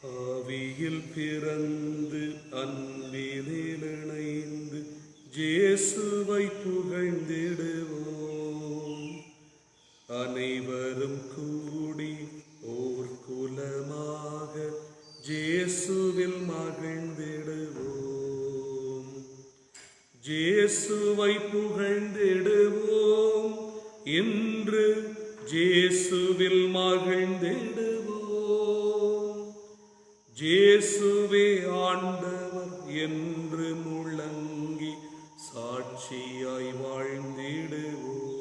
ஆவியில் பிறந்து அன்பினில் இணைந்து இயேசுவை புகழ்ந்திடுவோம். அனைவரும் கூடி ஓர் குலமாக இயேசுவில் மகிழ்ந்திடுவோம். இயேசுவை புகழ்ந்திடுவோம். இன்று இயேசுவில் மகிழ்ந்திடுவோம். இயேசுவே ஆண்டவர் என்று முழங்கி சாட்சியாய் வாழ்ந்திடுவோம்.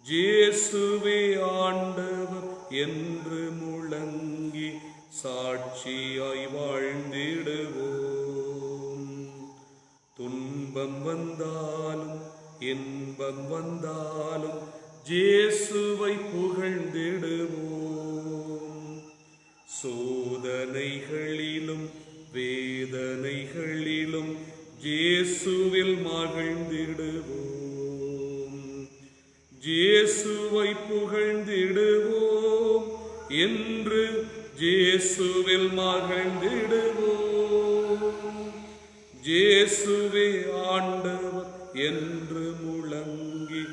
இயேசுவே ஆண்டவர் என்று முழங்கி சாட்சியாய் வாழ்ந்திடுவோம். துன்பம் வந்தாலும் இன்பம் வந்தாலும் இயேசுவை புகழ்ந்திடுவோம். சோதனைகளிலும் வேதனைகளிலும் இயேசுவில் மகிழ்ந்திடுவோம். இயேசுவை புகழ்ந்திடுவோம். என்று இயேசுவில் மகிழ்ந்திடுவோம். இயேசுவே ஆண்டவர் என்று முழங்கி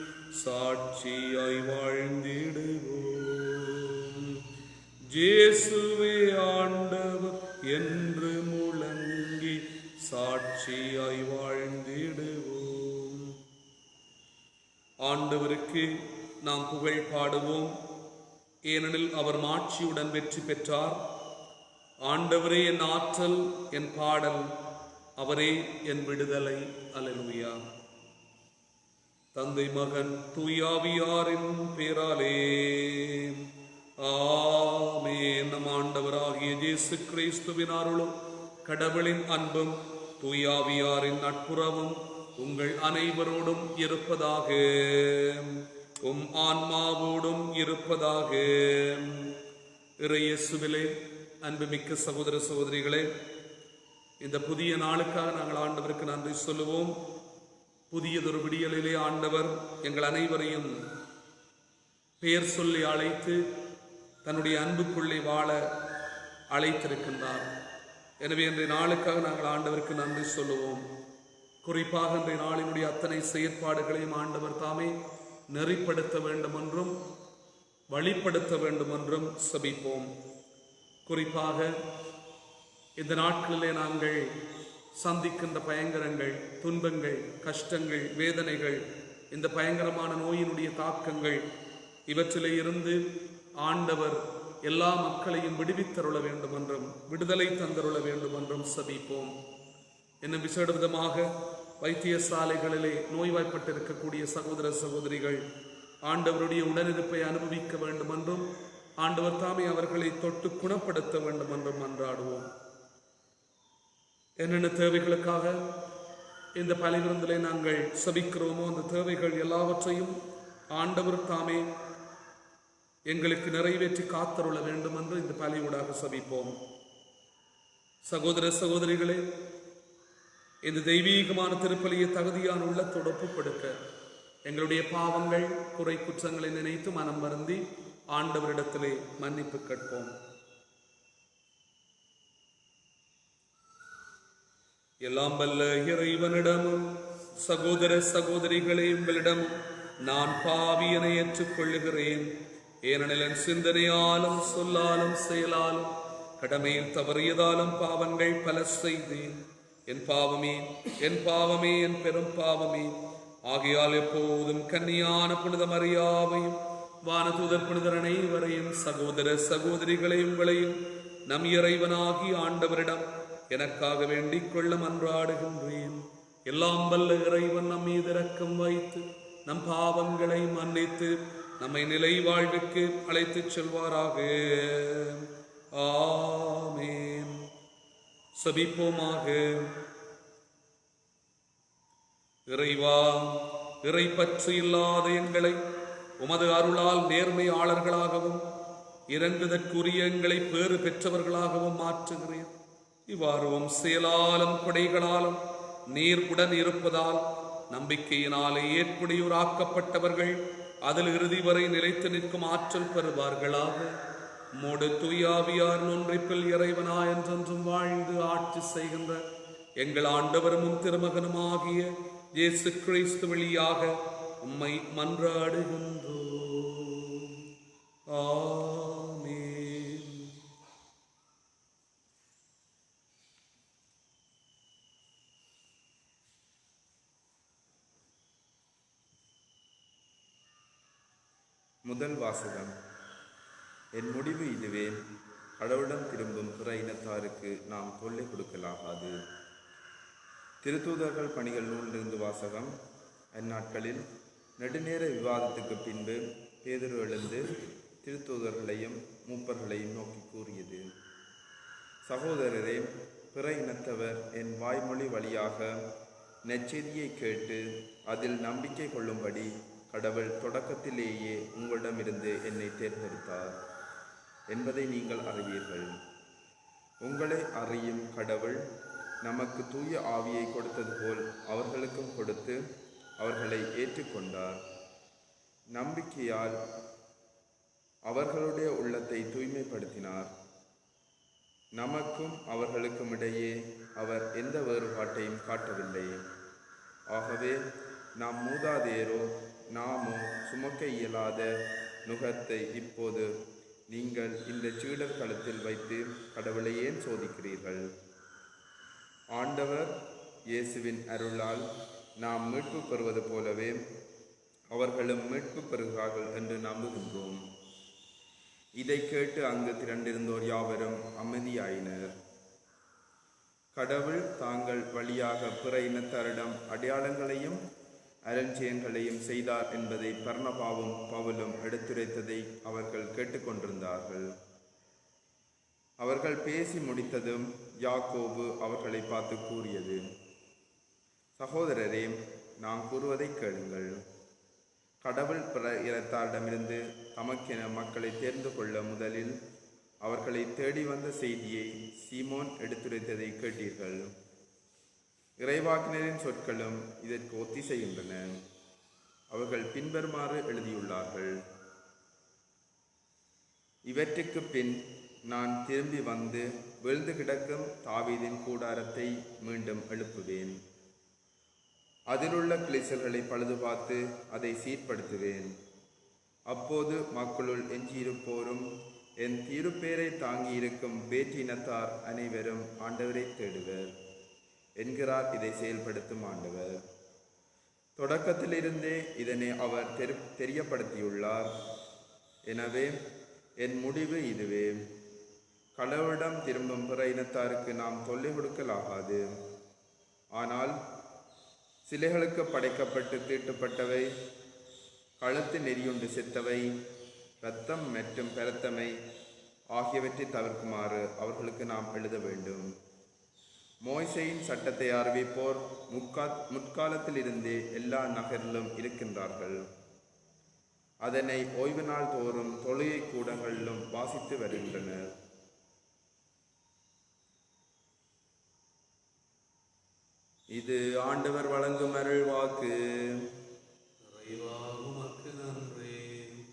சாட்சியாய் வாழ்ந்திடுவோம். இயேசுவே ஆண்டவர் என்று முழங்கி சாட்சியாய் வாழ்ந்திடுவோம். ஆண்டவருக்கு நாம் புகழ் பாடுவோம், ஏனெனில் அவர் மாட்சியுடன் வெற்றி பெற்றார். ஆண்டவரே என் ஆற்றல், என் பாடல், அவரே என் விடுதலை. அல்லேலூயா. தந்தை மகன் தூயாவியாரின் பேராலே ஆமென். நம் ஆண்டவராகிய இயேசு கிறிஸ்துவின் அருளும் கடவுளின் அன்பும் தூயாவியாரின் நட்புறவும் உங்கள் அனைவரோடும் இருப்பதாக. ஆன்மாவோடும் இருப்பதாக. இறையேசுவிலே அன்புமிக்க சகோதர சகோதரிகளே, இந்த புதிய நாளுக்காக நாங்கள் ஆண்டவருக்கு நன்றி சொல்லுவோம். புதியதொரு விடியலிலே ஆண்டவர் எங்கள் அனைவரையும் பெயர் சொல்லி அழைத்து தன்னுடைய அன்புக்குள்ளே வாழ அழைத்திருக்கின்றார். எனவே இன்றைய நாளுக்காக நாங்கள் ஆண்டவருக்கு நன்றி சொல்லுவோம். குறிப்பாக இன்றைய நாளினுடைய அத்தனை செயற்பாடுகளையும் ஆண்டவர் தாமே நெறிப்படுத்த வேண்டும் என்றும் வழிப்படுத்த வேண்டும் என்றும் செபிப்போம். குறிப்பாக இந்த நாட்களிலே நாங்கள் சந்திக்கின்ற பயங்கரங்கள், துன்பங்கள், கஷ்டங்கள், வேதனைகள், இந்த பயங்கரமான நோயினுடைய தாக்கங்கள், இவற்றிலே இருந்து ஆண்டவர் எல்லா மக்களையும் விடுவித்தருள வேண்டும் என்றும் விடுதலை தந்தருள வேண்டும் என்றும் செபிப்போம். இன்னும் விசேட விதமாக வைத்தியசாலைகளிலே நோய்வாய்ப்பட்டிருக்கக்கூடிய சகோதர சகோதரிகள் ஆண்டவருடைய உடனிருப்பை அனுபவிக்க வேண்டும் என்றும் ஆண்டவர் தாமே அவர்களை தொட்டு குணப்படுத்த வேண்டும் என்றும் மன்றாடுவோம். என்னென்ன தேவைகளுக்காக இந்த பலிவிருந்திலே நாங்கள் செபிக்கிறோமோ அந்த தேவைகள் எல்லாவற்றையும் ஆண்டவர் தாமே எங்களுக்கு நிறைவேற்றி காத்தருள வேண்டும் என்று இந்த பலியூடாக செபிப்போம். சகோதர சகோதரிகளே, இந்த தெய்வீகமான திருப்பலியை தகுதியான உள்ளத்தோடு ஒப்புக்கொடுக்க எங்களுடைய பாவங்கள், குறை குற்றங்களை நினைத்து மனம் வருந்தி ஆண்டவரிடத்திலே மன்னிப்பு கேட்போம். எல்லாம் வல்ல இறைவனிடமும் சகோதர சகோதரிகளே உங்களிடம் நான் பாவியனை ஏற்றுக்கொள்ளுகிறேன். ஏனெனில் என் சிந்தனையாலும் சொல்லாலும் செயலாலும் கடமையில் தவறியதாலும் பாவங்கள் பல செய்தேன். என் பாவமே, என் பாவமே, என் பெரும் பாவமே. ஆகையால் எப்போதும் கன்னியான புனித மரியாவையும் வானதூதர் புனிதர் அனைவரையும் சகோதர சகோதரிகளை உங்களையும் நம் இறைவனாகி ஆண்டவரிடம் எனக்காக வேண்டிக் கொள்ள மன்றாடுகின்றேன். எல்லாம் வல்ல இறைவன் நம் மீது இரக்கம் வைத்து நம் பாவங்களை மன்னித்து நம்மை நிலை வாழ்வுக்கு அழைத்து செல்வாராக. ஆமென். செபிப்போமாக. இறைவா, இறை பற்று இல்லாத எங்களை உமது அருளால் நேர்மையாளர்களாகவும் இறங்குதற்குரிய எங்களை பேறு பெற்றவர்களாகவும் மாற்றுகிறேன். இவ்வாறும் செயலாலும் கொடைகளாலும் நீர் உடன் இருப்பதால் நம்பிக்கையினாலே ஏற்புடையோராக்கப்பட்டவர்கள் அதில் இறுதி வரை நிலைத்து நிற்கும் ஆற்றல் பெறுவார்களாக. மோடு தூயாவியார் ஒன்றிப்பில் இறைவனாய் என்றென்றும் வாழ்ந்து ஆட்சி செய்கின்ற எங்கள் ஆண்டவரும் திருமகனுமாகிய இயேசு கிறிஸ்து வழியாக உம்மை மன்றாடுகின்றோம். ஆமென். முதல் வாசகம். என் முடிவு இதுவே, கடவுளிடம் திரும்பும் பிற இனத்தாருக்கு நாம் தொல்லை கொடுக்கலாகாது. திருத்தூதர்கள் பணிகள் நூலிலிருந்து வாசகம். அந்நாட்களில் நெடுநேர விவாதத்துக்கு பின்பு பேதுரு எழுந்து திருத்தூதர்களையும் மூப்பர்களையும் நோக்கி கூறியது: சகோதரரே, பிற இனத்தவர் என் வாய்மொழி வழியாக நற்செய்தியை கேட்டு அதில் நம்பிக்கை கொள்ளும்படி கடவுள் தொடக்கத்திலேயே உங்களிடமிருந்து என்னை தேர்ந்தெடுத்தார் என்பதை நீங்கள் அறிவீர்கள். உங்களை அறியும் கடவுள் நமக்கு தூய ஆவியை கொடுத்தது போல் அவர்களுக்கும் கொடுத்து அவர்களை ஏற்றுக்கொண்டார். நம்பிக்கையால் அவர்களுடைய உள்ளத்தை தூய்மைப்படுத்தினார். நமக்கும் அவர்களுக்கும் இடையே அவர் எந்த வேறுபாட்டையும் காட்டவில்லை. ஆகவே நாம் மூதாதையரோ நாமோ சுமக்க இயலாத நுகத்தை இப்போது நீங்கள் இந்த சீடர் களத்தில் வைத்து கடவுளை ஏன் சோதிக்கிறீர்கள்? ஆண்டவர் இயேசுவின் அருளால் நாம் மீட்பு பெறுவது போலவே அவர்களும் மீட்பு பெறுகிறார்கள் என்று நம்புகின்றோம். இதை கேட்டு அங்கு திரண்டிருந்தோர் யாவரும் அமைதியாயினர். கடவுள் தாங்கள் வழியாக பிற இனத்தாரிடம் அடையாளங்களையும் அருஞ்செயல்களையும் செய்தார் என்பதை பர்னபாவும் பவுலும் எடுத்துரைத்ததை அவர்கள் கேட்டுக்கொண்டிருந்தார்கள். அவர்கள் பேசி முடித்ததும் யாக்கோபு அவர்களை பார்த்து கூறியது: சகோதரரே, நான் கூறுவதை கேளுங்கள். கடவுள் பிற இனத்தாரிடமிருந்து தமக்கென மக்களை தேர்ந்து கொள்ள முதலில் அவர்களை தேடி வந்த செய்தியை சீமோன் எடுத்துரைத்ததை கேட்டீர்கள். இறைவாக்கினரின் சொற்களும் இதற்கு ஒத்திசைகின்றன. அவர்கள் பின்வருமாறு எழுதியுள்ளார்கள்: இவற்றுக்கு பின் நான் திரும்பி வந்து விழுந்து கிடக்கும் தாவீதின் கூடாரத்தை மீண்டும் எழுப்புவேன். அதிலுள்ள கிளிசல்களை பழுது பார்த்து அதை சீர்படுத்துவேன். அப்போது மக்களுள் எஞ்சியிருப்போரும் என் திருப்பேரை தாங்கியிருக்கும் வேற்றினத்தார் அனைவரும் ஆண்டவரை தேடுவர் என்கிறார் இதை செயல்படுத்தும் ஆண்டவர். தொடக்கத்திலிருந்தே இதனை அவர் தெரியப்படுத்தியுள்ளார். எனவே என் முடிவு இதுவே: கடவுளிடம் திரும்பும் பிற இனத்தாருக்கு நாம் தொல்லை கொடுக்கலாகாது. ஆனால் சிலைகளுக்கு படைக்கப்பட்டு தீட்டப்பட்டவை, கழுத்து நெறியுண்டு செத்தவை, இரத்தம் மற்றும் பெருத்தமை ஆகியவற்றை தவிர்க்குமாறு அவர்களுக்கு நாம் எழுத வேண்டும். மோய்சையின் சட்டத்தை அறிவிப்போர் முற்காலத்தில் இருந்தே எல்லா நகரிலும் இருக்கின்றார்கள். அதனை ஓய்வு நாள் தோறும் தொழுகை கூடங்களிலும் வாசித்து வருகின்றனர். இது ஆண்டவர் வழங்கும் அருள் வாக்கு.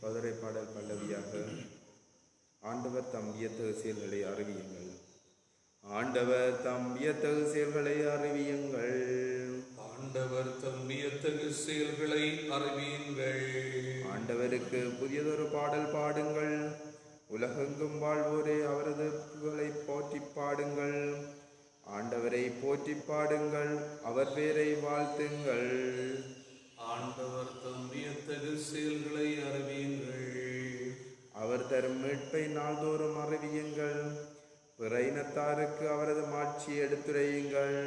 பதுரை பாடல் பல்லவியாக. ஆண்டவர் தம் வியத்தகு செயல்களை அறிவியுங்கள். ஆண்டவர் தம் வியத்தகு செயல்களை அறிவியுங்கள். ஆண்டவர் தம் வியத்தகு செயல்களை அறிவியுங்கள். ஆண்டவருக்கு புதியதொரு பாடல் பாடுங்கள். உலகெங்கும் வாழ்வோரே அவரது புகழை போற்றி பாடுங்கள். ஆண்டவரை போற்றி பாடுங்கள், அவர் பேரை வாழ்த்துங்கள். ஆண்டவர் தம் வியத்தகு செயல்களை அறிவியுங்கள். அவர் தரும் மீட்பை நாள்தோறும் அறிவியுங்கள். பிற இனத்தாருக்கு அவரது மாட்சியை எடுத்துரையுங்கள்.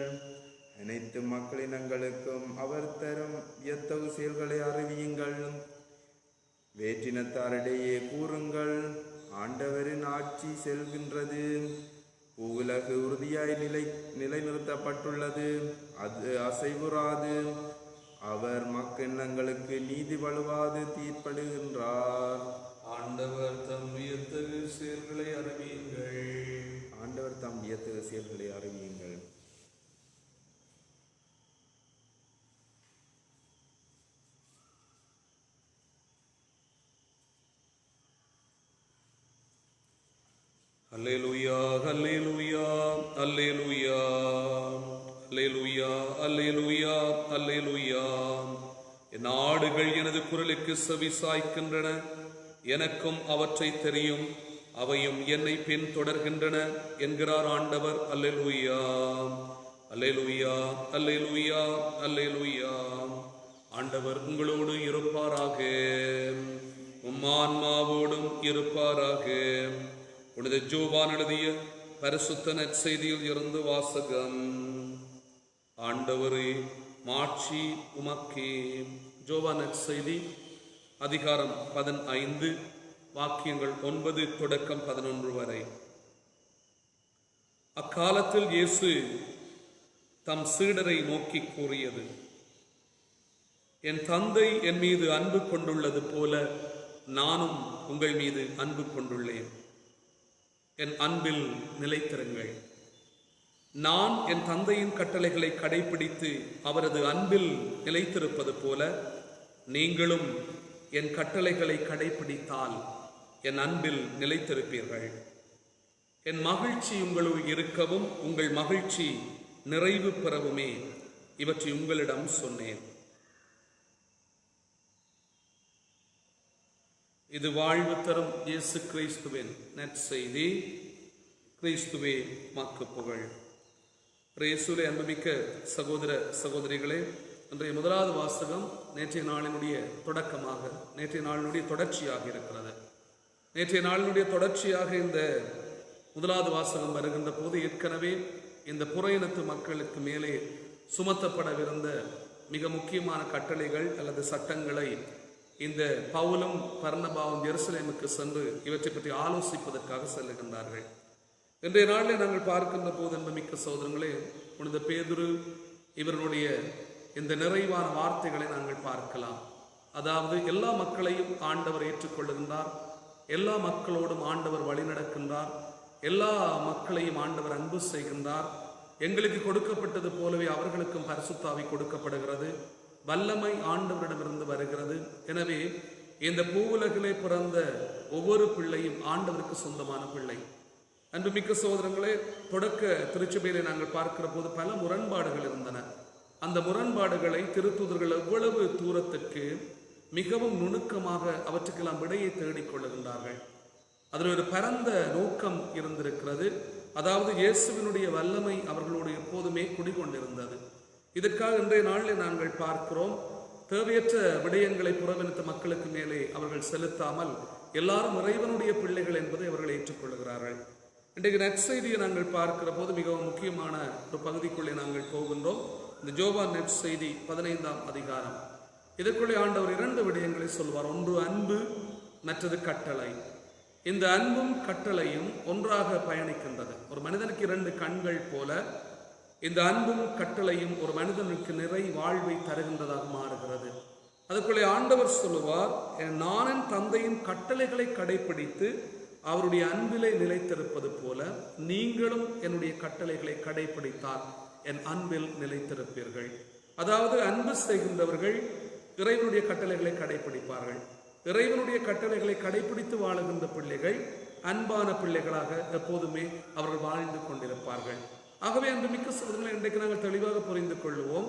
அனைத்து மக்களினங்களுக்கும் அவர் தரும் வியத்தகு செயல்களை அறிவியுங்கள். வேற்றினத்தாரிடையே கூறுங்கள், ஆண்டவரின் ஆட்சி செல்கின்றது. உலகு உறுதியாய் நிலைநிறுத்தப்பட்டுள்ளது, அது அசைவுறாது. அவர் மக்களினங்களுக்கு நீதி வலுவாது தீர்ப்படுகின்றார். ஆண்டவர் தம் வியத்தகு செயல்களை அறிவியுங்கள். ஆண்டவர் தம் வியத்தகு செயல்களை அறிவியுங்கள். அல்லேலூயா அல்லேலூயா அல்லேலூயா அல்லேலூயா அல்லேலூயா அல்லேலூயா. என் ஆடுகள் எனது குரலுக்கு செவி சாய்க்கின்றன, எனக்கும் அவற்றை தெரியும், அவையும் என்னை பின் தொடர்கின்றன என்கிறார் ஆண்டவர். அல்லேலூயா அல்லேலூயா அல்லேலூயா அல்லேலூயா. ஆண்டவர் உங்களோடு இருப்பாராக, ஆன்மாவோடும் இருப்பாராக. புனித யோவான் எழுதிய பரிசுத்த நற்செய்தியில் இருந்து வாசகம். ஆண்டவரே மாட்சி உமக்கே. யோவான் நற்செய்தி அதிகாரம் 15 வாக்கியங்கள் 9 தொடக்கம் 11 வரை. அக்காலத்தில் இயேசு தம் சீடரை நோக்கி கூறியது, என் தந்தை என் மீது அன்பு கொண்டுள்ளது போல நானும் உங்கள் மீது அன்பு கொண்டுள்ளேன். என் அன்பில் நிலைத்திருங்கள். நான் என் தந்தையின் கட்டளைகளை கடைபிடித்து அவரது அன்பில் நிலைத்திருப்பது போல நீங்களும் என் கட்டளைகளை கடைபிடித்தால் என் அன்பில் நிலைத்திருப்பீர்கள். என் மகிழ்ச்சி உங்களுள் இருக்கவும் உங்கள் மகிழ்ச்சி நிறைவு பெறவுமே இவற்றை உங்களிடம் சொன்னேன். இது வாழ்வு தரும் இயேசு கிறிஸ்துவின் நற்செய்தி. கிறிஸ்துவே மக்கு புகழ். இயேசுவிலே அன்புமிக்க சகோதர சகோதரிகளே, இன்றைய முதலாவது வாசகம் நேற்றைய நாளினுடைய தொடக்கமாக, நேற்றைய நாளினுடைய தொடர்ச்சியாக இருக்கிறது. நேற்றைய நாளினுடைய தொடர்ச்சியாக இந்த முதலாவது வாசகம் வருகின்ற போது ஏற்கனவே இந்த புற இனத்து மக்களுக்கு மேலே சுமத்தப்படவிருந்த மிக முக்கியமான கட்டளைகள் அல்லது சட்டங்களை இந்த பவுலும் பர்னபாவும் எருசலேமுக்கு சென்று இவற்றை பற்றி ஆலோசிப்பதற்காக செல்லுகின்றார்கள். இன்றைய நாளில் நாங்கள் பார்க்கின்ற போது என்பமிக்க சகோதரங்களே, புனித பேதுரு இவர்களுடைய இந்த நிறைவான வார்த்தைகளை நாங்கள் பார்க்கலாம். அதாவது எல்லா மக்களையும் ஆண்டவர் ஏற்றுக்கொள்ளுகின்றார், எல்லா மக்களோடும் ஆண்டவர் வழிநடக்கின்றார், எல்லா மக்களையும் ஆண்டவர் அன்பு செய்கின்றார். எங்களுக்கு கொடுக்கப்பட்டது போலவே அவர்களுக்கும் பரிசுத்த ஆவி கொடுக்கப்படுகிறது. வல்லமை ஆண்டவரிடமிருந்து வருகிறது. எனவே இந்த பூவுலகிலே பிறந்த ஒவ்வொரு பிள்ளையும் ஆண்டவருக்கு சொந்தமான பிள்ளை. அன்புமிக்க சகோதரங்களே, தொடக்க திருச்சபையிலே நாங்கள் பார்க்கிற போது பல முரண்பாடுகள் இருந்தன. அந்த முரண்பாடுகளை திருத்தூதர்கள் எவ்வளவு தூரத்திற்கு மிகவும் நுணுக்கமாக அவற்றுக்கெல்லாம் விடையை தேடிக்கொள்ளுகின்றார்கள். அதில் ஒரு பரந்த நோக்கம் இருந்திருக்கிறது. அதாவது இயேசுவினுடைய வல்லமை அவர்களோடு எப்போதுமே குடிகொண்டிருந்தது. இதற்காக இன்றைய நாளில் நாங்கள் பார்க்கிறோம், தேவையற்ற விடயங்களை புறவினத்த மக்களுக்கு மேலே அவர்கள் செலுத்தாமல் எல்லாரும் இறைவனுடைய பிள்ளைகள் என்பதை அவர்கள் ஏற்றுக்கொள்கிறார்கள். இன்றைக்கு நற்செய்தியை நாங்கள் பார்க்கிற போது மிகவும் முக்கியமான ஒரு பகுதிக்குள்ளே நாங்கள் போகின்றோம். இந்த யோவான் நற்செய்தி 15ஆம் அதிகாரம். இதற்குள்ளே ஆண்டவர் 2 விடயங்களை சொல்வார். ஒன்று அன்பு, மற்றது கட்டளை. இந்த அன்பும் கட்டளையும் ஒன்றாக பயணிக்கின்றது. ஒரு மனிதனுக்கு 2 கண்கள் போல இந்த அன்பும் கட்டளையும் ஒரு மனிதனுக்கு நிறை வாழ்வை தருகின்றதாக மாறுகிறது. அதுக்குள்ளே ஆண்டவர் சொல்லுவார், நான் என் தந்தையின் கட்டளைகளை கடைபிடித்து அவருடைய அன்பிலே நிலைத்திருப்பது போல நீங்களும் என்னுடைய கட்டளைகளை கடைபிடித்தால் என் அன்பில் நிலைத்திருப்பீர்கள். அதாவது அன்பு செய்கின்றவர்கள் இறைவனுடைய கட்டளைகளை கடைபிடிப்பார்கள். இறைவனுடைய கட்டளைகளை கடைபிடித்து வாழுகின்ற பிள்ளைகள் அன்பான பிள்ளைகளாக எப்போதுமே அவர்கள் வாழ்ந்து கொண்டிருப்பார்கள். ஆகவே அந்த மிக்க சகோதரர்களை இன்றைக்கு நாங்கள் தெளிவாக புரிந்து கொள்வோம்.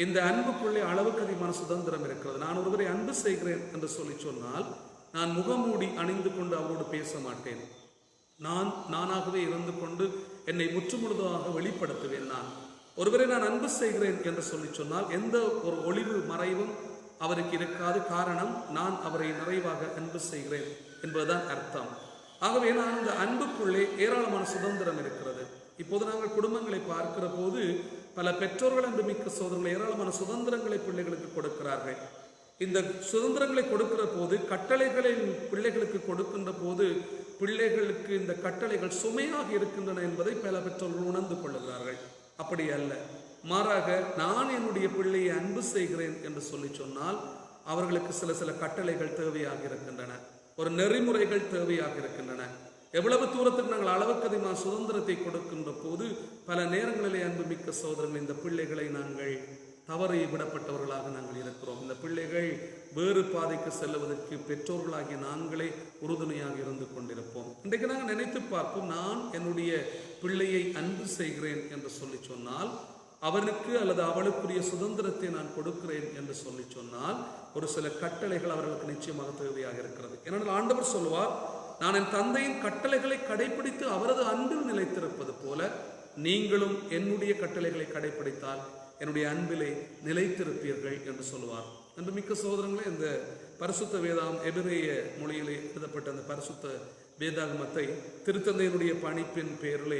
இந்த அன்புக்குள்ளே அளவுக்கு அதிகமான சுதந்திரம் இருக்கிறது. நான் ஒருவரை அன்பு செய்கிறேன் என்று சொல்லி சொன்னால் நான் முகமூடி அணிந்து கொண்டு அவரோடு பேச மாட்டேன். நானாகவே இருந்து கொண்டு என்னை முற்றுமுழுதாக வெளிப்படுத்துவேன். நான் ஒருவரை நான் அன்பு செய்கிறேன் என்று சொல்லி சொன்னால் எந்த ஒரு ஒளிவு மறைவும் அவருக்கு இருக்காது. காரணம், நான் அவரை நிறைவாக அன்பு செய்கிறேன் என்பதுதான் அர்த்தம். ஆகவே நான் அந்த அன்புக்குள்ளே ஏராளமான சுதந்திரம் இருக்கிறது. இப்போது நாங்கள் குடும்பங்களை பார்க்கிற போது பல பெற்றோர்கள் அன்பு மிக்க சகோதரர்கள் ஏராளமான சுதந்திரங்களை பிள்ளைகளுக்கு கொடுக்கிறார்கள். இந்த சுதந்திரங்களை கொடுக்கிற போது கட்டளைகளை பிள்ளைகளுக்கு கொடுக்கின்ற போது பிள்ளைகளுக்கு இந்த கட்டளைகள் சுமையாக இருக்கின்றன என்பதை பல பெற்றோர்கள் உணர்ந்து கொள்ளுகிறார்கள். அப்படி அல்ல, மாறாக நான் என்னுடைய பிள்ளையை அன்பு செய்கிறேன் என்று சொல்லி சொன்னால் அவர்களுக்கு சில கட்டளைகள் தேவையாக இருக்கின்றன, ஒரு நெறிமுறைகள் தேவையாக இருக்கின்றன. எவ்வளவு தூரத்துக்கு நாங்கள் அளவுக்கு அதிகமாக சுதந்திரத்தை கொடுக்கின்ற போது பல நேரங்களிலே அன்பு மிக்க சகோதரர்கள் இந்த பிள்ளைகளை நாங்கள் தவறி விடப்பட்டவர்களாக நாங்கள் இருக்கிறோம். இந்த பிள்ளைகள் வேறு பாதைக்கு செல்வதற்கு பெற்றோர்களாகிய நாங்களே உறுதுணையாக இருந்து கொண்டிருப்போம். இன்றைக்கு நாங்கள் நினைத்து பார்ப்போம், நான் என்னுடைய பிள்ளையை அன்பு செய்கிறேன் என்று சொல்லி சொன்னால், அவனுக்கு அல்லது அவளுக்குரிய சுதந்திரத்தை நான் கொடுக்கிறேன் என்று சொல்லி சொன்னால், ஒரு சில கட்டளைகள் அவர்களுக்கு நிச்சயமாக தேவையாக இருக்கிறது. ஏனென்றால் ஆண்டவர் சொல்வார், நான் என் தந்தையின் கட்டளைகளை கடைபிடித்து அவரது அன்பில் நிலைத்திருப்பது போல நீங்களும் என்னுடைய கட்டளைகளை கடைபிடித்தால் என்னுடைய அன்பிலே நிலைத்திருப்பீர்கள் என்று சொல்வார். அன்பு மிக்க சகோதரங்களே, இந்த பரிசுத்த வேதாகம் எபிரேய மொழியிலே எழுதப்பட்ட அந்த பரிசுத்த வேதாகமத்தை திருத்தந்தையினுடைய பணிப்பின் பேரிலே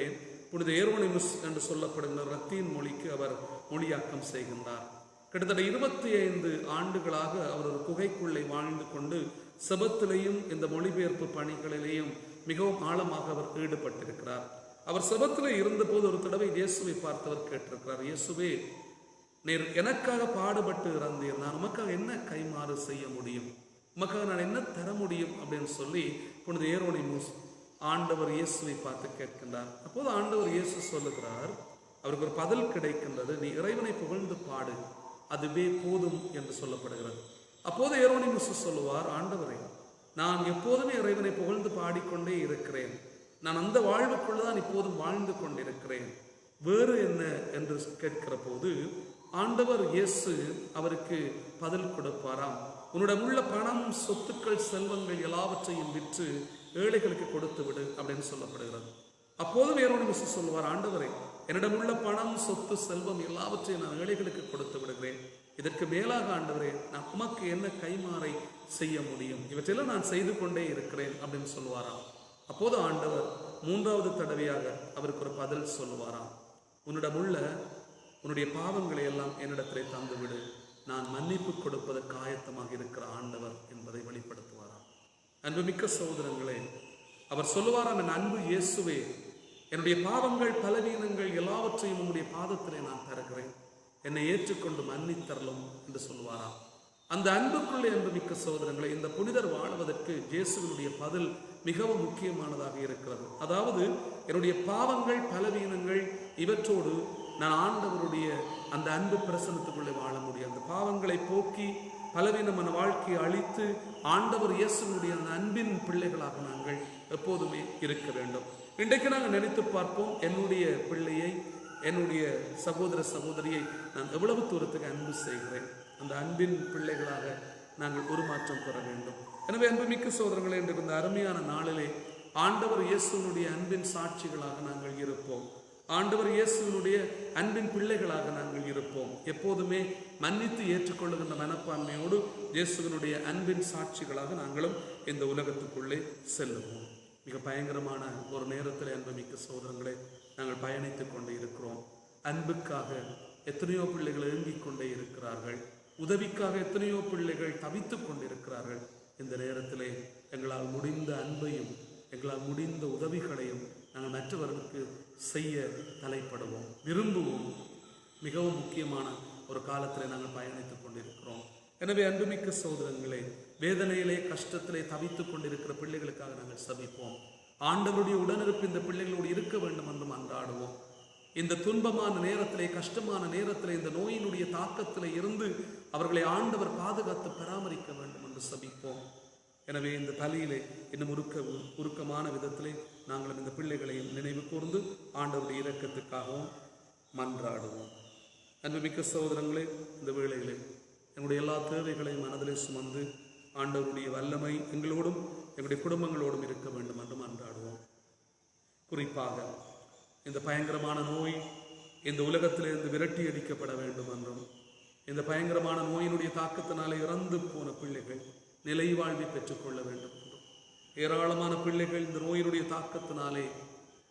புனித ஏரோனிமுஸ் என்று சொல்லப்படுகிற லத்தீன் மொழிக்கு அவர் மொழியாக்கம் செய்கின்றார். கிட்டத்தட்ட 25 ஆண்டுகளாக அவர் ஒரு குகைக்குள்ளே வாழ்ந்து கொண்டு செபத்திலையும் இந்த மொழிபெயர்ப்பு பணிகளிலேயும் மிகவும் ஆழமாக அவர் ஈடுபட்டிருக்கிறார். அவர் செபத்திலே இருந்தபோது ஒரு தடவை இயேசுவை பார்த்தவர் கேட்டிருக்கிறார், இயேசுவே, நீர் எனக்காக பாடுபட்டு இறந்தீர், நான் உமக்காக என்ன கைமாறு செய்ய முடியும், உமக்காக நான் என்ன தர முடியும் அப்படின்னு சொல்லி புனித ஏரோனிமுஸ் ஆண்டவர் இயேசுவை பார்த்து கேட்கின்றார். அப்போது ஆண்டவர் இயேசு சொல்லுகிறார், அவருக்கு ஒரு பதில் கிடைக்கின்றது, நீ இறைவனை புகழ்ந்து பாடு, அதுவே போதும் என்று சொல்லப்படுகிறது. அப்போது ஏரோனிமுஸ் சொல்லுவார், ஆண்டவரே, நான் எப்போதுமே இறைவனை புகழ்ந்து பாடிக்கொண்டே இருக்கிறேன், நான் அந்த வாழ்வுக்குள்ளதான் இப்போதும் வாழ்ந்து கொண்டிருக்கிறேன், வேறு என்ன என்று கேட்கிற போது ஆண்டவர் இயேசு அவருக்கு பதில் கொடுப்பாராம், உன்னிடம் உள்ள பணம், சொத்துக்கள், செல்வங்கள் எல்லாவற்றையும் விற்று ஏழைகளுக்கு கொடுத்து விடு அப்படின்னு சொல்லப்படுகிறது. அப்போதும் ஏரோனிமுஸ் சொல்லுவார், ஆண்டவரே, என்னிடம் உள்ள பணம், சொத்து, செல்வம் எல்லாவற்றையும் நான் ஏழைகளுக்கு கொடுத்து விடுகிறேன், இதற்கு மேலாக ஆண்டவரே நான் உமக்கு என்ன கைமாறை செய்ய முடியும், இவற்றெல்லாம் நான் செய்து கொண்டே இருக்கிறேன் அப்படின்னு சொல்லுவாராம். அப்போது ஆண்டவர் 3வது தடவையாக அவருக்கு ஒரு பதில் சொல்லுவாராம், உன்னிடம் உள்ள உன்னுடைய பாவங்களை எல்லாம் என்னிடத்திலே தந்துவிடு, நான் மன்னிப்பு கொடுப்பதற்கு ஆயத்தமாக இருக்கிற ஆண்டவர் என்பதை வெளிப்படுத்துவாராம். அன்புமிக்க சகோதரங்களே, அவர் சொல்லுவாராம், என் அன்பு இயேசுவே, என்னுடைய பாவங்கள், பலவீனங்கள் எல்லாவற்றையும் உன்னுடைய பாதத்திலே நான் தருகிறேன், என்னை ஏற்றுக்கொண்டு மன்னித்தரலும் என்று சொல்லுவாராம். அந்த அன்புக்குள்ளே அன்புமிக்க சகோதரங்களை, இந்த புனிதர் வாழ்வதற்கு இயேசுவினுடைய பதில் மிகவும் முக்கியமானதாக இருக்கிறது. அதாவது என்னுடைய பாவங்கள், பலவீனங்கள் இவற்றோடு நான் ஆண்டவருடைய அந்த அன்பு பிரசனத்துக்குள்ளே வாழ முடியும். அந்த பாவங்களை போக்கி பலவீனமான வாழ்க்கையை அழித்து ஆண்டவர் இயேசுவினுடைய அந்த அன்பின் பிள்ளைகளாக நாங்கள் எப்போதுமே இருக்க வேண்டும். இன்றைக்கு நாங்கள் நினைத்து பார்ப்போம், என்னுடைய பிள்ளையை, என்னுடைய சகோதர சகோதரியை நான் எவ்வளவு தூரத்துக்கு அன்பு செய்கிறேன், அந்த அன்பின் பிள்ளைகளாக நாங்கள் உருமாற்றம் பெற வேண்டும். எனவே அன்புமிக்க சகோதரர்களே, என்ற இந்த அருமையான நாளிலே ஆண்டவர் இயேசுவினுடைய அன்பின் சாட்சிகளாக நாங்கள் இருப்போம். ஆண்டவர் இயேசுவினுடைய அன்பின் பிள்ளைகளாக நாங்கள் இருப்போம். எப்போதுமே மன்னித்து ஏற்றுக்கொள்ளுகின்ற மனப்பான்மையோடு இயேசுவினுடைய அன்பின் சாட்சிகளாக நாங்களும் இந்த உலகத்துக்குள்ளே செல்லுவோம். மிக பயங்கரமான ஒரு நேரத்தில் அன்புமிக்க சகோதரங்களே நாங்கள் பயணித்துக் கொண்டே இருக்கிறோம். அன்புக்காக எத்தனையோ பிள்ளைகள் ஏங்கிக் கொண்டே இருக்கிறார்கள், உதவிக்காக எத்தனையோ பிள்ளைகள் தவித்துக் கொண்டிருக்கிறார்கள். இந்த நேரத்திலே எங்களால் முடிந்த அன்பையும் எங்களால் முடிந்த உதவிகளையும் நாங்கள் மற்றவர்களுக்கு செய்ய தலைப்படுவோம், விரும்புவோம். மிகவும் முக்கியமான ஒரு காலத்தில் நாங்கள் பயணித்துக் கொண்டிருக்கிறோம். எனவே அன்புமிக்க சகோதரங்களே, வேதனையிலே, கஷ்டத்திலே தவித்துக் கொண்டிருக்கிற பிள்ளைகளுக்காக நாங்கள் சபிப்போம். ஆண்டவருடைய உடனிருப்பு இந்த பிள்ளைகளோடு இருக்க வேண்டும் என்றும் அன்றாடுவோம். இந்த துன்பமான நேரத்திலே, கஷ்டமான நேரத்திலே, இந்த நோயினுடைய தாக்கத்திலே இருந்து அவர்களை ஆண்டவர் பாதுகாத்து பராமரிக்க வேண்டும் என்று சபிப்போம். எனவே இந்த தலையிலே இன்னும் உருக்கமான விதத்திலே நாங்கள் இந்த பிள்ளைகளையும் நினைவு கூர்ந்து ஆண்டவருடைய இரக்கத்துக்காகவும் மன்றாடுவோம். அன்புமிக்க சகோதரங்களே, இந்த வேளையிலே எங்களுடைய எல்லா தேவைகளையும் மனதிலே சுமந்து ஆண்டவருடைய வல்லமை எங்களோடும் எங்களுடைய குடும்பங்களோடும் இருக்க வேண்டும் என்று மன்றாடுவோம். குறிப்பாக இந்த பயங்கரமான நோய் இந்த உலகத்திலிருந்து விரட்டி அடிக்கப்பட வேண்டும் என்றும், இந்த பயங்கரமான நோயினுடைய தாக்கத்தினாலே இறந்து போன பிள்ளைகள் நிலை வாழ்வை பெற்றுக்கொள்ள வேண்டும் என்றும், ஏராளமான பிள்ளைகள் இந்த நோயினுடைய தாக்கத்தினாலே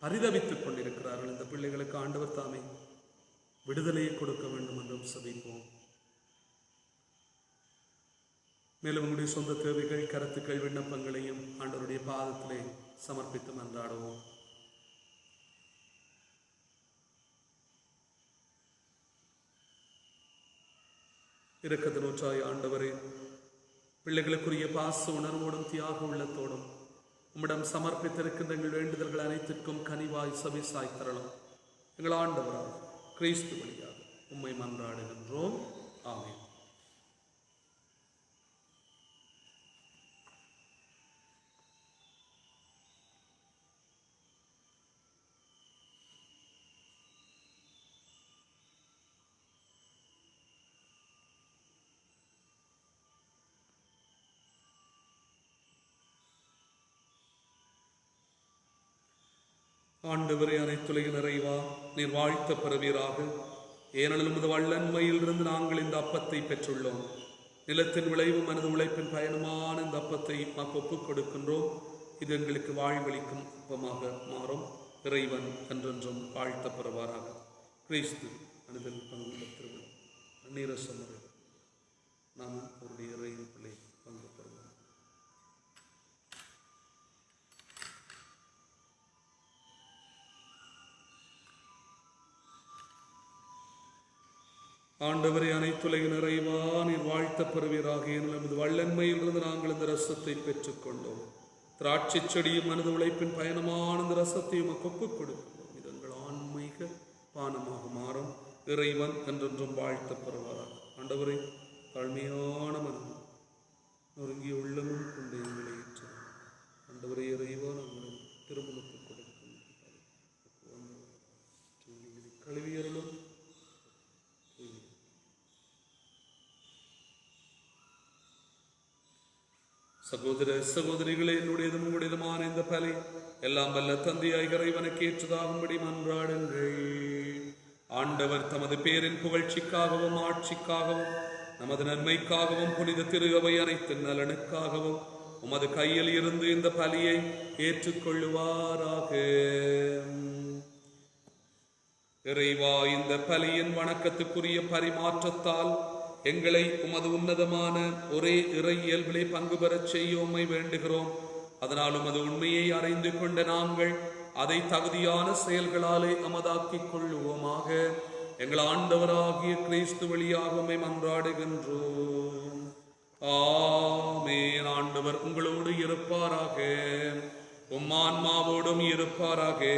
பரிதவித்துக் கொண்டிருக்கிறார்கள். இந்த பிள்ளைகளுக்கு ஆண்டவர் தாமே விடுதலையை கொடுக்க வேண்டும் என்றும் சபிப்போம். மேலும் உங்களுடைய சொந்த தேவைகள், கருத்துக்கள், விண்ணப்பங்களையும் ஆண்டவருடைய பாதத்திலே சமர்ப்பித்து மன்றாடுவோம். இரக்கத்தினூற்றாய் ஆண்டவரே, பிள்ளைகளுக்குரிய பாச உணர்வோடும் தியாக உள்ளத்தோடும் உம்மிடம் சமர்ப்பித்திருக்கின்ற எங்கள் வேண்டுதல்கள் அனைத்திற்கும் கனிவாய் சபிசாய் தரலாம். எங்கள் ஆண்டவராக கிறிஸ்து வழியாக உம்மை மன்றாடுகின்றோம். ஆமென். ஆண்டவரே, அனைத்துலகின் நிறைவா, நீர் வாழ்த்த பெறுவீராக. ஏனெனில் உமது வல்லன்மையிலிருந்து நாங்கள் இந்த அப்பத்தை பெற்றுள்ளோம். நிலத்தின் விளைவும் மனது உழைப்பின் பயனுமான இந்த அப்பத்தை மாக்கு ஒப்புக் கொடுக்கின்றோம். இது எங்களுக்கு வாழ்வளிக்கும் அப்பமாக மாறும். இறைவன் என்றென்றும் வாழ்த்த பெறுவாராக. கிறிஸ்து அனுதல் பங்கு திருவிழா நீரசமரை நாம் அவருடைய இறைவன் பிள்ளை பங்கு பெறுவோம். ஆண்டவரே, அனைத்துலகின் நிறைவா, நீர் வாழ்த்த பெறுவீராக. நமது வல்லன்மையிலிருந்து நாங்கள் இந்த ரசத்தை பெற்றுக்கொண்டோம். திராட்சை செடியும் மனது உழைப்பின் பயணமான இந்த ரசத்தையும் ஒப்புக் கொடுக்கிறோம். இது எங்கள் ஆன்மீக பானமாக மாறும். இறைவன் என்றென்றும் வாழ்த்த பெறுவாராக. ஆண்டவரே, தாழ்மையான மனம் நொறுங்கிய உள்ளமும் கொண்டு எங்களை ஏற்று. ஆண்டவரே, இறைவா, நாங்கள் திருமணத்துக்கு கொடுக்கும் கழுவியர்களும் சகோதர சகோதரிகளே, என்னுடையதும் உங்களுடையதுமான இந்த பலி எல்லாம் வல்ல தந்தையாய் இறைவனுக்கு ஏற்றதாகும்படி மன்றாடுங்கள். ஆண்டவர் தமது பேரின் புகழ்ச்சிக்காகவும் ஆட்சிக்காகவும் நமது நன்மைக்காகவும் புனித திரு அவை அனைத்து நலனுக்காகவும் உமது கையில் இருந்து இந்த பலியை ஏற்றுக்கொள்ளுவாராக. இறைவா, இந்த பலியின் வணக்கத்துக்குரிய பரிமாற்றத்தால் எங்களை உமது உன்னதமான ஒரே இறை இயல்பிலே பங்கு பெறச் செய்யோமை வேண்டுகிறோம். அதனால் உமது உண்மையை அறிந்து கொண்ட நாங்கள் அதை தகுதியான செயல்களாலே அமதாக்கிக் கொள்ளுவோமாக. எங்கள் ஆண்டவராகிய கிறிஸ்து வழியாக உம்மை மன்றாடுகின்றோம். ஆமென். ஆண்டவர் உங்களோடு இருப்பாராக, உம் ஆன்மாவோடும் இருப்பாராக.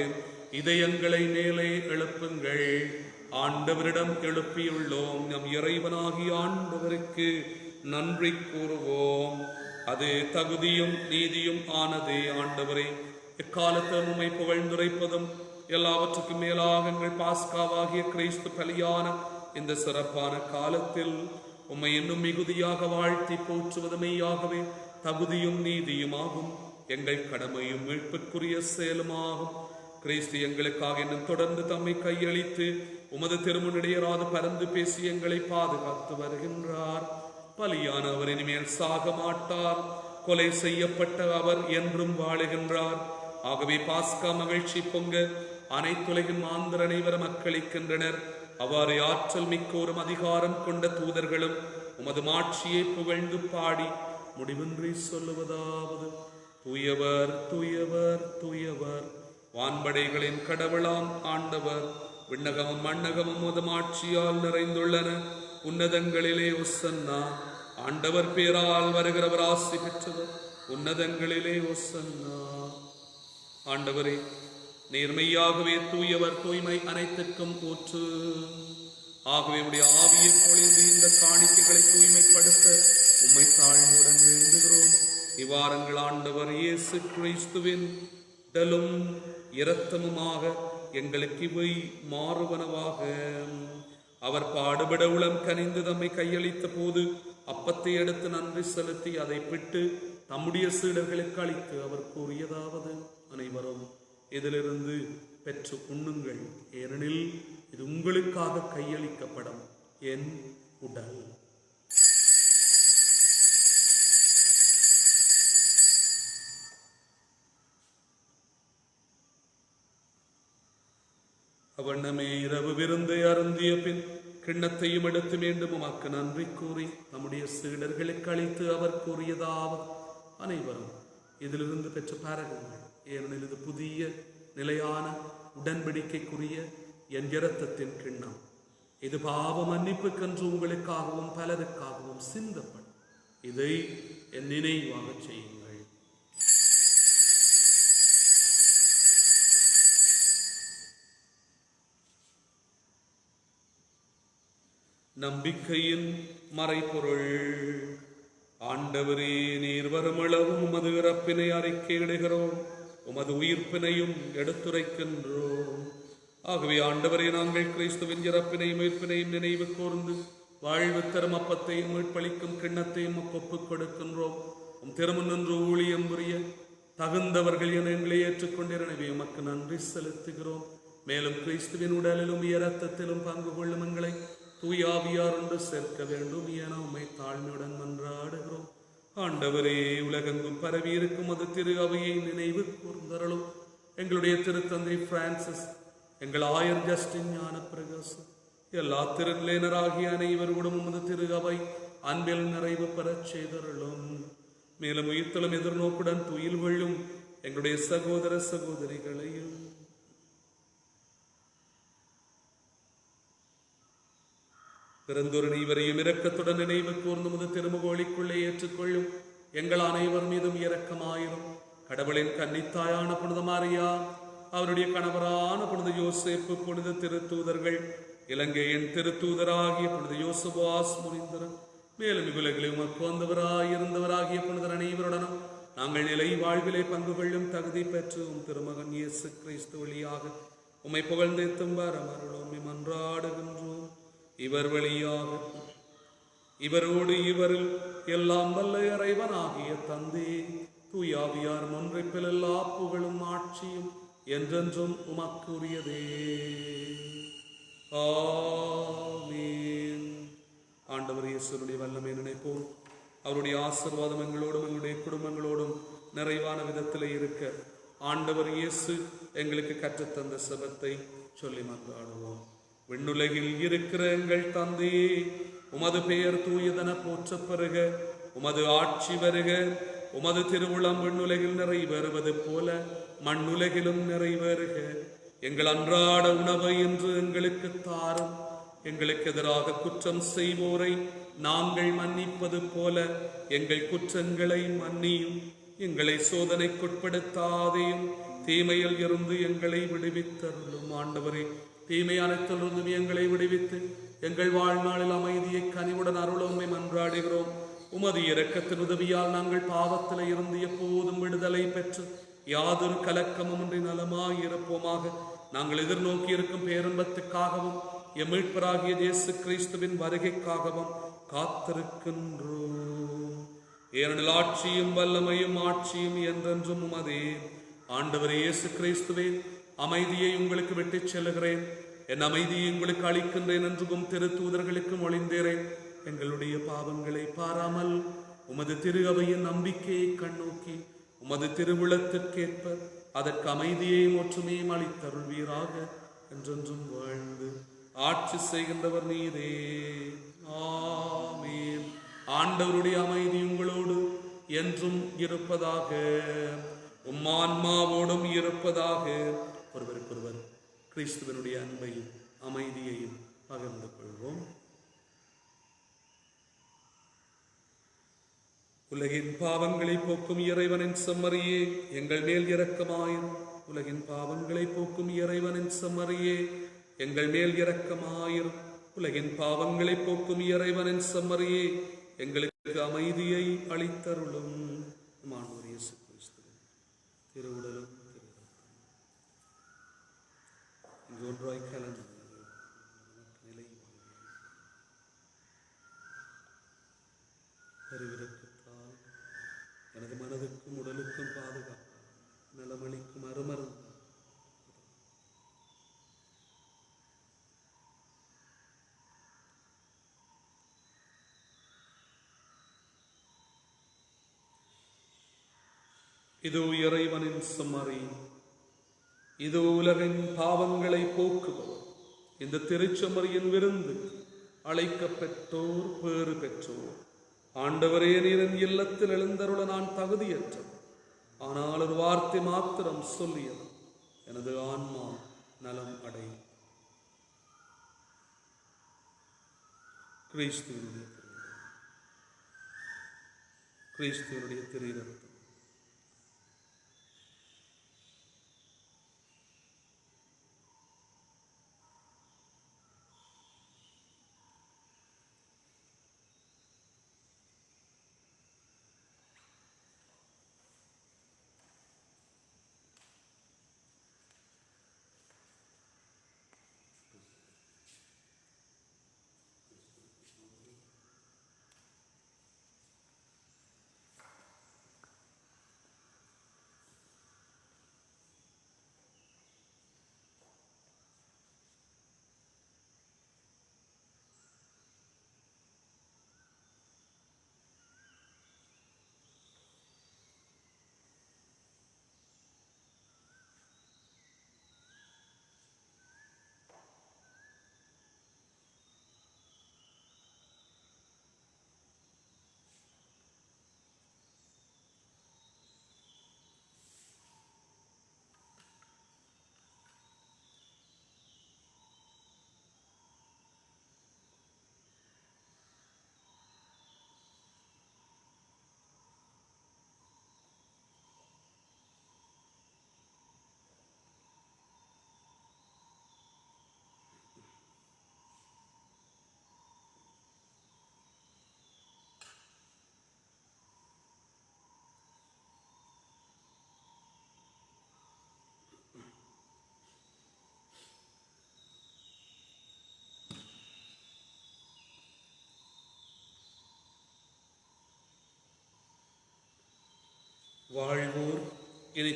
இதயங்களை மேலே எழுப்புங்கள். ஆண்டவரிடம் எழுப்பியுள்ளோம். நம் இறைவனாகிய ஆண்டவருக்கு நன்றி கூறுவோம். அது தகுதியும் நீதியும் ஆனதே. ஆண்டவரே, எக்காலத்திலும் உம்மை புகழ்ந்துரைப்பதும் எல்லாவற்றுக்கும் மேலாக எங்கள் பாஸ்காவாகிய கிறிஸ்து பலியான இந்த சிறப்பான காலத்தில் உம்மை இன்னும் மிகுதியாக வாழ்த்தி போற்றுவதுமையாகவே தகுதியும் நீதியுமாகும். எங்கள் கடமையும் மீட்புக்குரிய செயலுமாகும். கிறிஸ்து எங்களுக்காக இன்னும் தொடர்ந்து தம்மை கையளித்து உமது திருமுன்னிடையராது பரந்து பேசி எங்களை பாதுகாத்து வருகின்றார். பலியான அவர் இனிமேல் சாக மாட்டார். கொலை செய்யப்பட்ட அவர் என்றும் வாழுகின்றார். ஆகவே பாஸ்கா மகிழ்ச்சி பொங்க அனைத்துலகின் மாந்தர் அனைவரும் மக்களிக்கின்றனர். அவ்வாறு ஆற்றல் மிக்கோரும் அதிகாரம் கொண்ட தூதர்களும் உமது மாட்சியை புகழ்ந்து பாடி முடிவின்றி சொல்லுவதாவது: தூயவர் தூயவர் தூயவர், வான்படைகளின் கடவுளாம் ஆண்டவர். விண்ணகமும் மண்ணகமும் உமது மாட்சியால் நிறைந்துள்ளன. உன்னதங்களிலே ஒசன்னா. ஆண்டவர் பேரால் வருகிறவர் ஆசி பெற்றவர். உன்னதங்களிலே ஒசன்னா. ஆண்டவரே, நேர்மையாகவே தூயவர், தூய்மை அனைத்துக்கும் ஊற்று. ஆகவே உடைய ஆவியை பொழிந்து இந்த காணிக்கைகளை தூய்மைப்படுத்த உம்மை தாழ்மையுடன் வேண்டுகிறோம். இவ்வாரங்கள் ஆண்டவர் இயேசு கிறிஸ்துவின் உடலும் இரத்தமுமாக எங்களுக்கு இவை மாறுவனவாக. அவர் பாடுபட உளம் கனிந்து தம்மை கையளித்த போது அப்பத்தை எடுத்து நன்றி செலுத்தி அதை பிட்டு தம்முடைய சீடர்களுக்கு அளித்து அவர் கூறியதாவது: அனைவரும் இதிலிருந்து பெற்று உண்ணுங்கள், ஏனெனில் இது உங்களுக்காக கையளிக்கப்படும் என் உடல். அவண்ணமே இரவு விருந்தை அருந்திய பின் கிண்ணத்தையும் எடுத்து மீண்டும் உமக்கு நன்றி கூறி நம்முடைய சீடர்களுக்கு அளித்து அவர் கூறியதாவது: அனைவரும் இதிலிருந்து பெற்று பாருங்கள், ஏனெனில் இது புதிய நிலையான உடன்படிக்கைக்குரிய என் இரத்தத்தின் கிண்ணம். இது பாவ மன்னிப்புக்கென்று உங்களுக்காகவும் பலருக்காகவும் சிந்தப்படும். இதை என் நினைவாக செய்யுங்கள். நம்பிக்கையின் மறைபொருள். ஆண்டவரே, நீர் வருமளவும் உமது இறப்பினை அறிக்கையிடுகிறோம், உமது உயிர்ப்பினையும் எடுத்துரைக்கின்றோம். ஆகவே ஆண்டவரே, நாங்கள் கிறிஸ்துவின் இறப்பினையும் உயிர்ப்பினையும் நினைவு கூர்ந்து வாழ்வு தரும் அப்பத்தையும் மீட்பளிக்கும் கிண்ணத்தையும் ஒப்புக் கொடுக்கின்றோம். உம் திருமுன் நின்று ஊழியம் புரிய தகுந்தவர்கள் என எங்களை ஏற்றுக்கொண்டீர். எனவே உமக்கு நன்றி செலுத்துகிறோம். மேலும் கிறிஸ்துவின் உடலிலும் இரத்தத்திலும் பங்கு கொள்ளும் எங்களை தூயாவியார் ஒன்று சேர்க்க வேண்டும் என உம்மை தாழ்மையுடன் மன்றாடுகிறோம். ஆண்டவரே, உலகெங்கும் பரவி இருக்கும் அது திரு அவையை நினைவு கூர்ந்தருளும். எங்களுடைய திருத்தந்தை பிரான்சிஸ், எங்கள் ஆயர் ஜஸ்டின் ஞான பிரகாசம், எல்லா திருநிலையினராகிய அனைவரோடும் உமது திரு அவை அன்பில் நிறைவு பெறச் செய்தருளும். மேலும் உயிர்த்தலும் எதிர்நோக்குடன் துயில் கொள்ளும் எங்களுடைய சகோதர சகோதரிகளையும் பிறந்தொரு நீவரையும் இரக்கத்துடன் நினைவு கூர்ந்து முது திருமுகோளிக்குள்ளே ஏற்றுக்கொள்ளும் எங்கள் அனைவர் மீதும் இரக்கமாயிரும். கடவுளின் கன்னித்தாயான புனித மாரியா, அவருடைய கணவரான புனித யோசேப்பு, புனித திருத்தூதர்கள், இலங்கையின் திருத்தூதராகிய புனித யோசுவாஸ் முனிந்தரன், மேலும் இவ்வுலகில் உமக்கு வந்தவராயிருந்தவராகிய புனிதர் அனைவருடனும் நாங்கள் நிலை வாழ்விலே பங்கு கொள்ளும் தகுதி பெற்று திருமகன் இயேசு கிறிஸ்து வழியாக உம்மை புகழ்ந்தேத்தும் வரமருளும் மன்றாடுகின்றோம். இவர் வழியாக இவரோடு இவரில் எல்லாம் வல்ல இறைவனாகிய தந்தை தூயாவியார் ஒன்றைப்பில் எல்லா புகழும் ஆட்சியும் என்றென்றும் உமக்கு உரியதே. ஆமென். ஆண்டவர் இயேசுவுடைய வல்லமை நினைப்போம். அவருடைய ஆசீர்வாதம் எங்களோடும் எங்களுடைய குடும்பங்களோடும் நிறைவான விதத்தில் இருக்க ஆண்டவர் இயேசு எங்களுக்கு கற்றுத்தந்த செபத்தை சொல்லி மன்றாடுவோம். விண்ணுலகில் இருக்கிற எங்கள் தந்தையே, உமது பெயர் தூயதென போற்றப் பெறுக. உமது ஆட்சி வருக. உமது திருவுளம் விண்ணுலகில் நிறைவேறுவது போல மண்ணுலகிலும் நிறைவேறுக. எங்கள் அன்றாட உணவை இன்று எங்களுக்கு தாரும். எங்களுக்கு எதிராக குற்றம் செய்வோரை நாங்கள் மன்னிப்பது போல எங்கள் குற்றங்களை மன்னியும். எங்களை சோதனைக்குட்படுத்தாதையும் தீமையில் இருந்து எங்களை விடுவித்தருளும். ஆண்டவரே, தீமை அனைத்திலிருந்தும் எங்களை விடுவித்து எங்கள் வாழ்நாளில் அமைதியை கனிவுடன் அருளோமை மன்றாடுகிறோம். உமது இரக்கத்தின் உதவியால் நாங்கள் பாவத்தில் இருந்து எப்போதும் விடுதலை பெற்று யாதொரு கலக்கமுமின்றி நலமாயிருப்போமாக. நாங்கள் எதிர்நோக்கி இருக்கும் பேரன்பத்துக்காகவும் எம் மீட்பராகிய இயேசு கிறிஸ்துவின் வருகைக்காகவும் காத்திருக்கின்றோம். ஏனெனில் ஆட்சியும் வல்லமையும் ஆட்சியும் என்றென்றும் உமதே. ஆண்டவர் இயேசு கிறிஸ்துவே, அமைதியை உங்களுக்கு விட்டுச் செல்லுகிறேன், என் அமைதியை உங்களுக்கு அளிக்கின்றேன் என்றும் திருத்தூதர்களுக்கு மொழிந்தேறேன். எங்களுடைய பாவங்களை பாராமல் உமது திரு அவையின் நம்பிக்கையை கண்ணோக்கி உமது திருவுளத்திற்கேற்ப அதற்கு அமைதியையும் ஒற்றுமையும் அளித்தருள்வீராக. என்றென்றும் வாழ்ந்து ஆட்சி செய்கின்றவர் நீரே. ஆமென். ஆண்டவருடைய அமைதி உங்களோடு என்றும் இருப்பதாக, உம்மான்மாவோடும் இருப்பதாக. ஒருவருக்கொருவர் கிறிஸ்துவனுடைய அன்பையும் அமைதியையும் பகிர்ந்து கொள்வோம். உலகின் பாவங்களை போக்கும் இறைவனின் செம்மறியே, எங்கள் மேல் இரக்கமாயிரும். உலகின் பாவங்களை போக்கும் இறைவனின் செம்மறியே, எங்கள் மேல் இரக்கமாயிரும். உலகின் பாவங்களை போக்கும் இறைவனின் செம்மறியே, எங்களுக்கு அமைதியை அளித்தருளும். ஆண்டவர் இயேசு கிறிஸ்துவின் திருவுடலும் இங்கு ஒன்றாய் கலந்து நிலை அறிவிறக்கத்தால் எனது மனதுக்கும் உடலுக்கும் பாதுகாப்பு நலமளிக்கும் அருமருந்து இதோ இறைவனின் செம்மறி, இதோ உலகின் பாவங்களை போக்குபவர். இந்த திருச்செம்மறியின் விருந்து அழைக்கப்பெற்றோர் பேறு பெற்றோர். ஆண்டவரே, நீரின் இல்லத்தில் எழுந்தருள நான் தகுதியற்றவர். ஆனால் ஒரு வார்த்தை மாத்திரம் சொல்லியது, எனது ஆன்மா நலம் அடையும். கிறிஸ்துவனுடைய திரு இரத்தம்.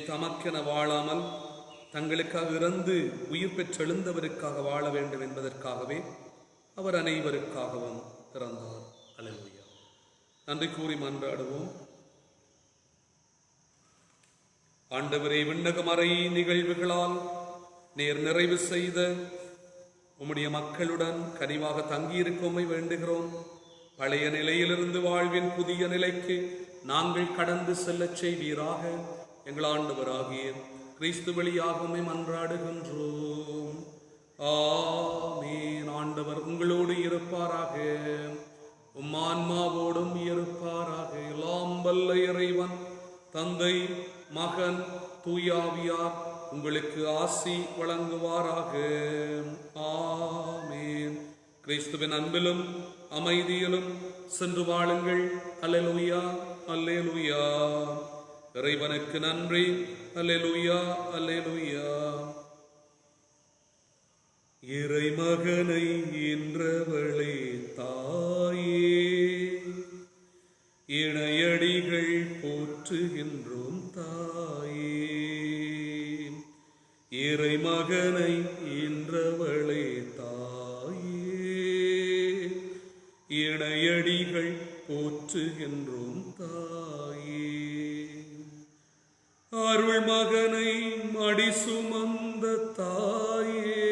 தமக்கென வாழாமல் தங்களுக்காக இறந்து உயிர் பெற்றெழுந்தவருக்காக வாழ வேண்டும் என்பதற்காகவே அவர் அனைவருக்காகவும் இறந்தார். அல்லேலூயா. நன்றி கூறி மன்றாடுவோம். ஆண்டவரே, விண்ணகமறை நிகழ்வுகளால் நேர் நிறைவு செய்த உம்முடைய மக்களுடன் கனிவாக தங்கியிருக்கோமை வேண்டுகிறோம். பழைய நிலையிலிருந்து வாழ்வின் புதிய நிலைக்கு நாங்கள் கடந்து செல்லச் செய்வீராக. எங்கள் ஆண்டவராகிய கிறிஸ்து வழியாகவே மன்றாடுகின்றோம். ஆமென். ஆண்டவர் உங்களோடு இருப்பாராக, உம்மான்மாவோடும் இருப்பாராக. எல்லாம் வல்ல இறைவன் தந்தை, மகன், தூயாவியார் உங்களுக்கு ஆசி வழங்குவாராக. ஆமென். கிறிஸ்துவின் அன்பிலும் அமைதியிலும் சென்று வாழுங்கள். அல்லேலூயா, அல்லேலூயா. இறைவனுக்கு நன்றி. அல்லேலூயா, அல்லேலூயா. இறைமகனை ஈன்றவளே தாயே, இணையடிகள் போற்றுகின்றோம் தாயே. இறைமகனை ஈன்றவளே தாயே, இணையடிகள் போற்றுகின்றோம் தாயே. அருள் மகனை மடி சுமந்த தாயே,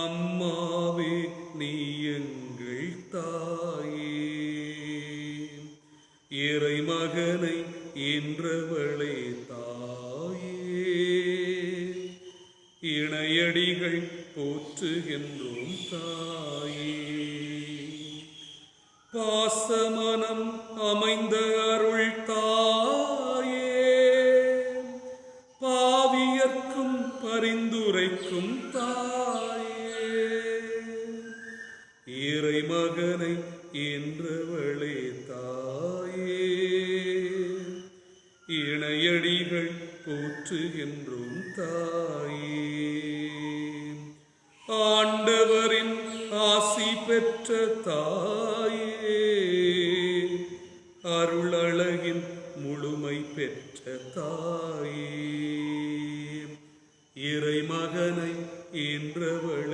அம்மாவே நீ எங்கள் தாயே. இறைமகனை ஈன்றவளே தாயே, இணையடிகள் போற்றுகின்றோம் தாயே. பாசமனம் அமைந்த அருள் தாயே, பாவியர்க்கும் பரிந்துரைக்கும் தாயே. இறைமகனை ஈன்றவளே தாயே, இணையடிகள் போற்றுகின்றோம் தாயே. ஆண்டவரின் ஆசி பெற்ற தாயே, அருளழகின் முழுமை பெற்ற தாயே. இறைமகனை ஈன்றவளே